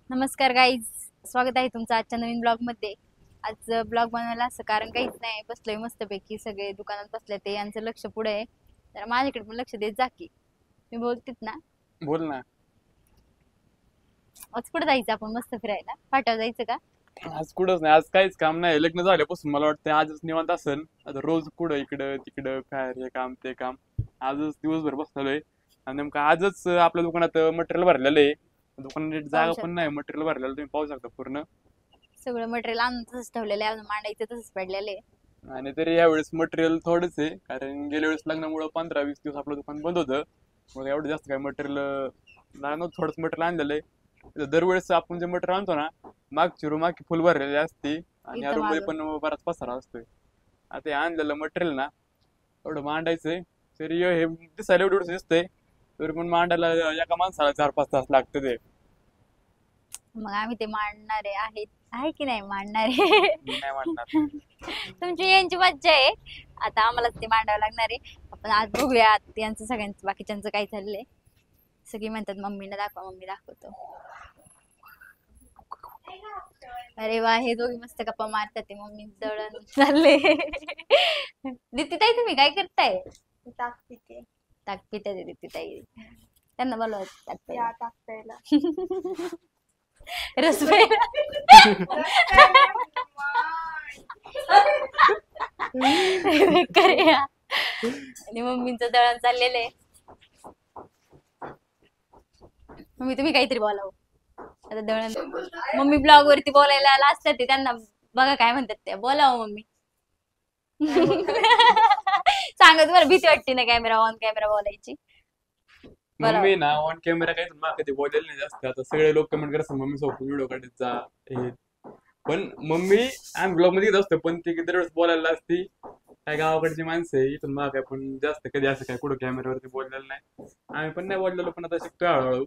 नमस्कार गाईज, स्वागत आहे तुमचं आजच्या नवीन ब्लॉग मध्ये. आज ब्लॉग बनवायला असं कारण काहीच नाही, बसलोय मस्तपैकी सगळे दुकानात बसले ते यांचं लक्ष पुढे आहे. तर माझ्याकडे पण लक्ष देत जा की. मी बोलतेच ना. बोल ना. आज कुठं जायचं आपण मस्त फिरायला? फाट्यावर जायचं का? आज कुठंच नाही, आज काहीच काम नाही. लग्न झाल्यापासून मला वाटतं आजच निवांत असेल. आता रोज कुठं इकडं तिकडं काय हे काम ते काम. आजच दिवसभर बसलोय आणि नेमकं आजच आपल्या दुकानात मटेरियल भरलेलं आहे. दुकानात पाहू जागा पण शकता नाही, मटेरियल भरलेलं तुम्ही पाहू शकता पूर्ण. सगळं मटेरियल आणून तसंच ठेवलेलं आहे, अजून मांडायचं तसंच पडलेलं आहे. आणि तरी यावेळेस मटेरियल थोडंच आहे, कारण गेल्या वेळेस लग्नामुळं 15-20 दिवस आपलं दुकान बंद होतं. मग एवढं जास्त काय मटेरियल नाही, थोडंच मटेरियल आणलेलं आहे. दरवेळेस आपण जे मटेरियल आणतो ना, मागची रूम मागची फुल भरलेली असते आणि या इथं रूम मध्ये मागं पण बराच पसारा असतोय. आता हे आणलेलं मटेरियल ना एवढं मांडायचंय, तरी हे दिसायला एवढं एवढं दिसतंय, तरी पण मांडायला एका माणसाला 4-5 तास लागतं ते. मग आम्ही ते मांडणारे आहेत, आहे की नाही मांडणारे? मी नाही मांडणार. तुमची यांची मज्जा आहे. आता आम्हालाच ते मांडावं लागणार आहे. आपण आज बघूया यांचं सगळ्यांचं बाकीच्यांचं काय चाललंय. सगळी म्हणतात मम्मीला दाखवा, मम्मी दाखवतो. अरे वा, हे दोघी मस्त गप्पा मारतात. ते मम्मी दळण चालले. दीप्ती ताई, तुम्ही काय करताय? ताक पिते. ताक पित्या दीप्ती ताई. त्यांना बोलवत ताक या प्यायला. ताक प्यायला. रस प्यायला. करूया. आणि मम्मींचं दळण चाललेलं आहे. मम्मी तुम्ही काहीतरी बोलावं. आता दळण मम्मी ब्लॉग वरती बोलायला आला असतात ते, त्यांना बघा काय म्हणतात ते. बोलावं मम्मी. सांगा, तुम्हाला भीती वाटते ना कॅमेरा ऑन कॅमेरा बोलायची? बोलावं. मम्मी ना ऑन कॅमेरा काही मला कधी बोललेलं नाही जास्त. आता सगळे लोक कमेंट करतात मम्मी सोबत व्हिडिओ काढत जा हे. पण मम्मी आम्ही ब्लॉग मध्ये येत असतो, पण ती दरवेळेस बोलायला असती. काय गावाकडची माणसं आहे, इथून मग काय पण जास्त कधी असं काय कुठं कॅमेऱ्यावरती बोललेलं नाही. आम्ही पण नाही बोललेलो, पण आता शिकतोय हळूहळू.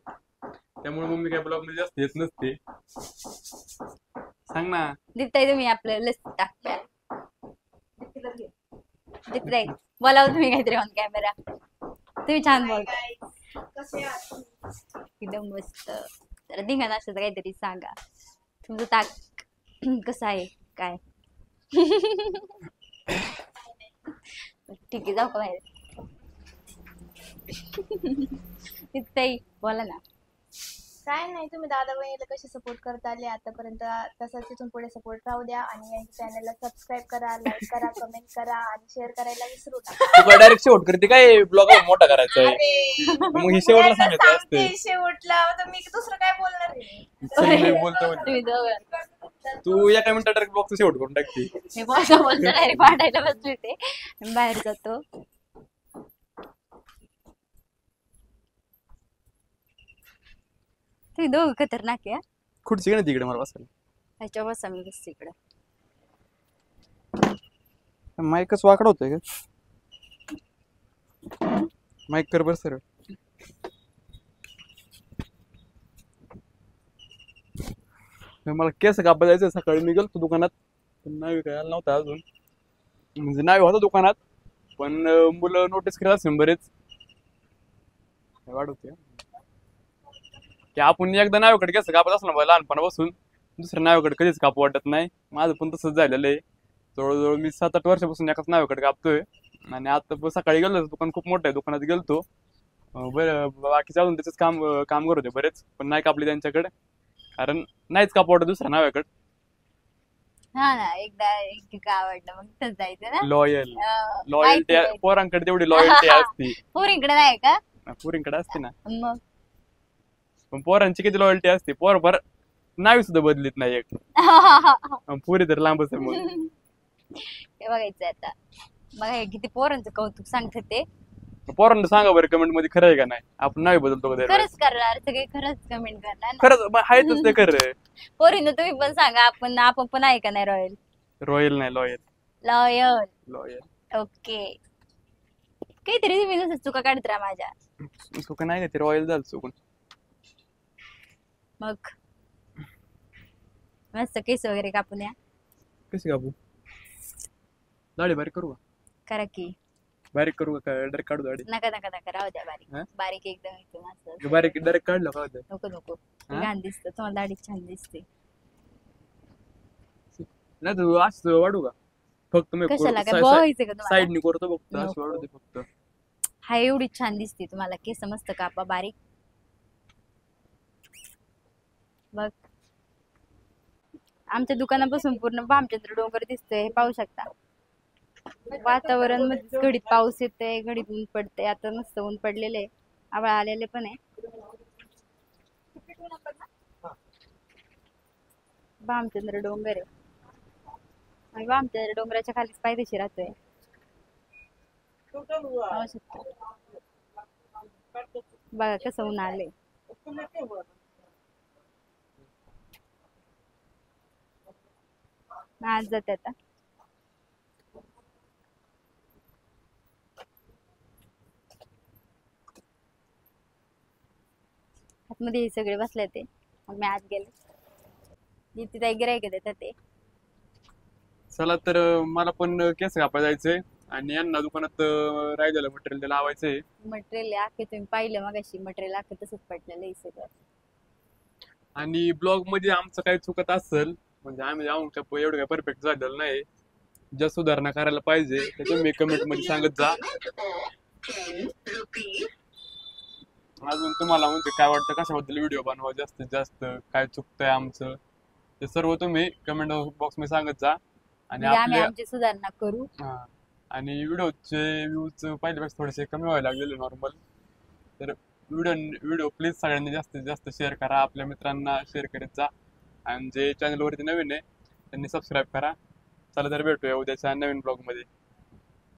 त्यामुळे मम्मी काय ब्लॉग मध्ये जास्त येत नसते. सांग ना. दिसताय तुम्ही आपलं लिस्ट टाकल्या. दिसताय, बोलावं तुम्ही काहीतरी ऑन कॅमेरा. तुम्ही छान बोलताय कसे आहात? एकदम मस्त. तर धिंगाणा असं काहीतरी सांगा. तुमचं ताक कसं आहे काय? ठीक आहे, जाऊ का बाहेर? दिसताय, बोला ना. काय नाही, तुम्ही दादा बहिणीला कसे सपोर्ट करत आले आतापर्यंत, तसंच तिथून पुढे सपोर्ट राहू द्या. आणि यांच्या चॅनलला सबस्क्राईब करा, लाईक करा, कमेंट करा आणि शेअर करायला विसरू नका. तू काय डायरेक्ट शेवट करते काय? ब्लॉग मोठा करायचा आहे अरे, मग ही शेवटला यांना सांगायचं सांगते असते. शेवटला, तर मी दुसरं काय बोलणार आहे? चल मी बोलतो म्हणते. तुम्ही दोघं. तू एका मिनिटात डायरेक्ट ब्लॉगचं शेवट करून टाकते. मी बोलता बोलता डायरेक्ट भांडायला बसले ते. बाहेर जातो. तुम्ही दोघं खतरनाक आहे. खुर्ची नाही तिकडे मला बसायला. ह्याच्या बसा, मी बसते इकडे. माईकच वाकडं होतंय का? माईक कर बरं सरळ. मला केस कापा जायचं, सकाळी मी गेलो दुकानात, पण नाही काय आलं नव्हतं अजून. म्हणजे नाही होतं दुकानात, पण मुलं नोटीस करत असेल बरेच. वाढवते की आपण एकदा नावाकडे केस कापत असलो ना लहानपणापासून, दुसऱ्या नावाकडे कधीच कापू वाटत नाही. माझं पण तसंच झालेलं आहे. जवळजवळ मी 7-8 वर्षापासून एकाच नावाकडे कापतोय. आणि आता सकाळी गेलो, दुकान खूप मोठं आहे, दुकानात गेलतो. बरं बाकीचे अजून त्याच काम काम करत होते बरेच, पण नाही कापले त्यांच्याकडे, कारण नाहीच कापू वाटत दुसऱ्या नावाकडे. हा ना, एकदा एक आवडलं मग तिथंच जायचं ना. लॉयल माहिती लॉयल्टी आहे. पोरांकडे तेवढी लॉयल्टी असती. पोरींकडे नाही का? पोरींकडे असते ना, मग पण पोरांची किती लॉयल्टी असते. पोर नावी सुद्धा बदलीत नाही एक. पुरी तर लांबच आहे मग. हे बघायचं आता. बघा हे किती पोरांचं कौतुक सांगतात ते. पोरांना सांगा बरं कमेंट मध्ये, खरं आहे का नाही आपण नावी बदलतो का दरवेळेस? खरंच करणार सगळे, खरंच कमेंट करणार ना. खरंच आहेतच ते खरं. पोरींनो तुम्ही पण सांगा, आपण पण आहे का नाही रॉयल? रॉयल नाही, लॉयल. लॉयल. Loyal okay. काहीतरी तुम्ही जसं चुका काढत राहा माझ्या. चुका नाही का, ते रॉयल झालं चुकून. मग मस्त केस वगैरे कापून या. कशी कापू? दाढी बारीक करू का? करा की. बारीक करू का डायरेक्ट काढू दाढी नका नका नका राहू द्या बारीक हा? बारीक एकदम एकदम असं बारीक डायरेक्ट काढलं का होतं? नको नको हा? घाण दिसतं तुम्हाला दाढी छान दिसते नाही तू असं वाढू का फक्त मी कशाला काय बघायचं का तुम्हाला साईडनी करतो फक्त असं नको. वाढू दे फक्त. हा एवढी छान दिसते तुम्हाला केस मस्त कापा बारीक बघ आमच्या दुकानापासून पूर्ण भामचंद्र डोंगर दिसतोय हे पाहू शकता वातावरण मध्ये घडीत पाऊस येतोय घडीत ऊन पडतंय आता मस्त ऊन पडलेले आभाळ आलेले पण आहे भामचंद्र डोंगर आहे आणि भामचंद्र डोंगराच्या खालीच पायथ्याशी राहतोय पाहू शकता बघा कसं ऊन आलंय आज जाते आता आतमध्ये हे सगळे बसले ते मग मी आत गेले जिथे ताई गिरायक देतात ते चला तर मला पण केस कापायला जायचंय आणि यांना दुकानात राहिलेलं मटेरियल त्याला लावायचंय मटेरियल आखे तुम्ही पाहिलं मग अशी मटेरियल आखे तसंच पडलेलं आहे सगळं आणि ब्लॉग मध्ये आमचं काही चुकत असेल म्हणजे आम्ही एवढं काय परफेक्ट झालेलं नाही ज्या सुधारणा करायला पाहिजे ते तुम्ही कमेंट मध्ये सांगत जा अजून तुम्हाला म्हणजे काय वाटतं कशाबद्दल व्हिडिओ बनवा जास्तीत जास्त काय चुकतंय आमचं ते सर्व तुम्ही कमेंट बॉक्स मध्ये सांगत जा आणि म्हणजे आम्ही आपल्या आमची सुधारणा करू हा. आणि व्हिडिओचे व्ह्यूज पहिल्यापेक्षा थोडेसे कमी व्हायला लागलेले नॉर्मल तर व्हिडिओ प्लीज सगळ्यांनी जास्तीत जास्त शेअर करा आपल्या मित्रांना शेअर करत जा आणि जे चॅनलवरती नवीन आहे त्यांनी सबस्क्राईब करा चला तर भेटूया उद्याच्या नवीन ब्लॉगमध्ये